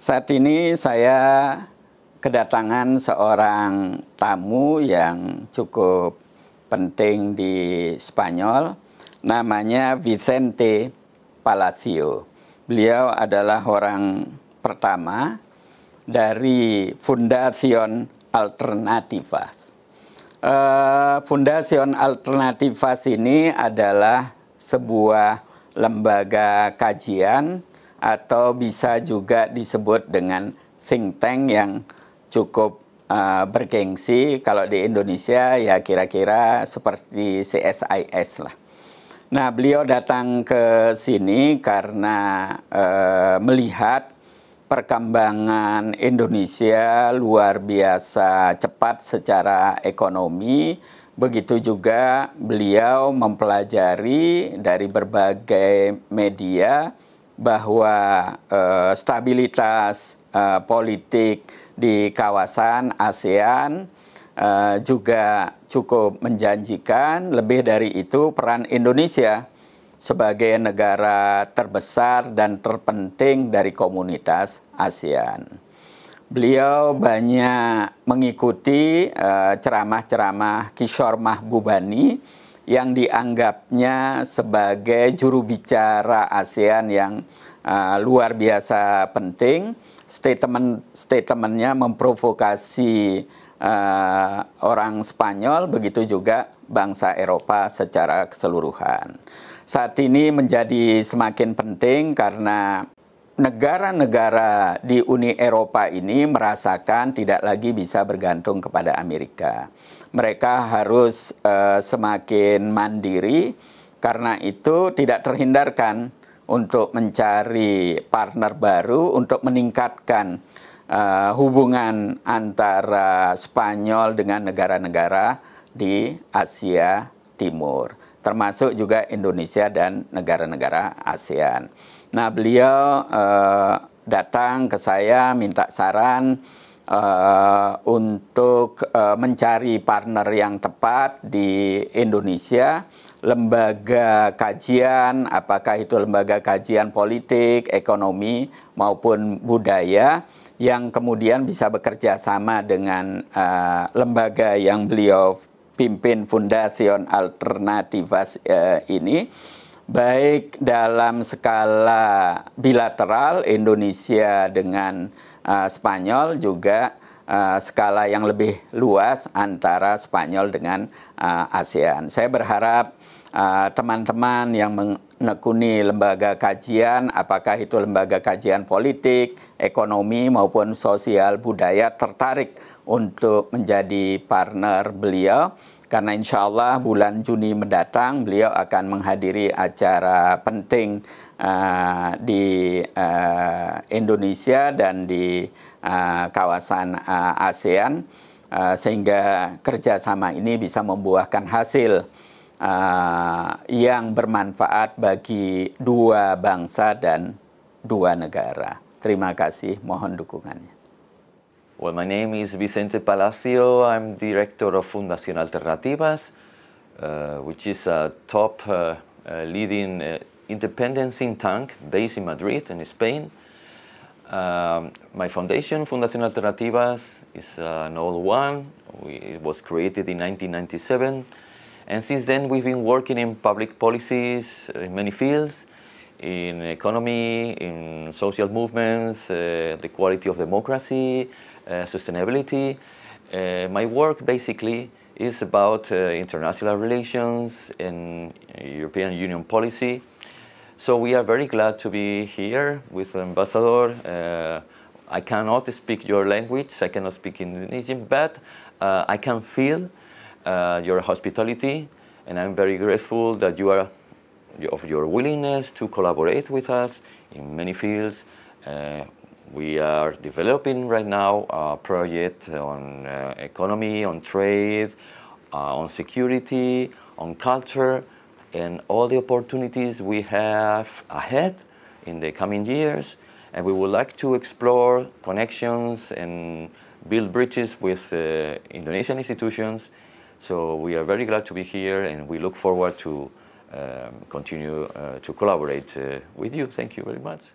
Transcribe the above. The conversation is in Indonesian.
Saat ini saya kedatangan seorang tamu yang cukup penting di Spanyol, namanya Vicente Palacio. Beliau adalah orang pertama dari Fundación Alternativas. Fundación Alternativas ini adalah sebuah lembaga kajian atau bisa juga disebut dengan think tank yang cukup bergengsi. Kalau di Indonesia ya kira-kira seperti CSIS lah. Nah, beliau datang ke sini karena melihat perkembangan Indonesia luar biasa cepat secara ekonomi. Begitu juga beliau mempelajari dari berbagai media bahwa stabilitas politik di kawasan ASEAN juga cukup menjanjikan. Lebih dari itu, peran Indonesia sebagai negara terbesar dan terpenting dari komunitas ASEAN. Beliau banyak mengikuti ceramah-ceramah Kishore Mahbubani yang dianggapnya sebagai juru bicara ASEAN yang luar biasa penting. Statement-nya memprovokasi orang Spanyol, begitu juga bangsa Eropa secara keseluruhan. Saat ini menjadi semakin penting karena negara-negara di Uni Eropa ini merasakan tidak lagi bisa bergantung kepada Amerika. Mereka harus semakin mandiri, karena itu tidak terhindarkan untuk mencari partner baru untuk meningkatkan hubungan antara Spanyol dengan negara-negara di Asia Timur, termasuk juga Indonesia dan negara-negara ASEAN. Nah, beliau datang ke saya minta saran untuk mencari partner yang tepat di Indonesia, lembaga kajian, apakah itu lembaga kajian politik, ekonomi, maupun budaya, yang kemudian bisa bekerja sama dengan lembaga yang beliau pimpin, Fundación Alternativas ini, baik dalam skala bilateral Indonesia dengan Spanyol, juga skala yang lebih luas antara Spanyol dengan ASEAN. Saya berharap teman-teman yang menekuni lembaga kajian, apakah itu lembaga kajian politik, ekonomi, maupun sosial budaya, tertarik untuk menjadi partner beliau. Karena insya Allah bulan Juni mendatang beliau akan menghadiri acara penting di Indonesia dan di kawasan ASEAN, sehingga kerjasama ini bisa membuahkan hasil yang bermanfaat bagi dua bangsa dan dua negara. Terima kasih, mohon dukungannya. Well, my name is Vicente Palacio. I'm director of Fundación Alternativas, which is a top leading independent think tank based in Madrid, in Spain. My foundation, Fundación Alternativas, is an old one. It was created in 1997. And since then, we've been working in public policies in many fields, in economy, in social movements, the quality of democracy, sustainability. My work basically is about international relations and European Union policy. So we are very glad to be here with Ambassador. I cannot speak your language, I cannot speak Indonesian, but I can feel your hospitality, and I'm very grateful that you are of your willingness to collaborate with us in many fields. We are developing right now a project on economy, on trade, on security, on culture, and all the opportunities we have ahead in the coming years. And we would like to explore connections and build bridges with Indonesian institutions. So we are very glad to be here, and we look forward to continue to collaborate with you. Thank you very much.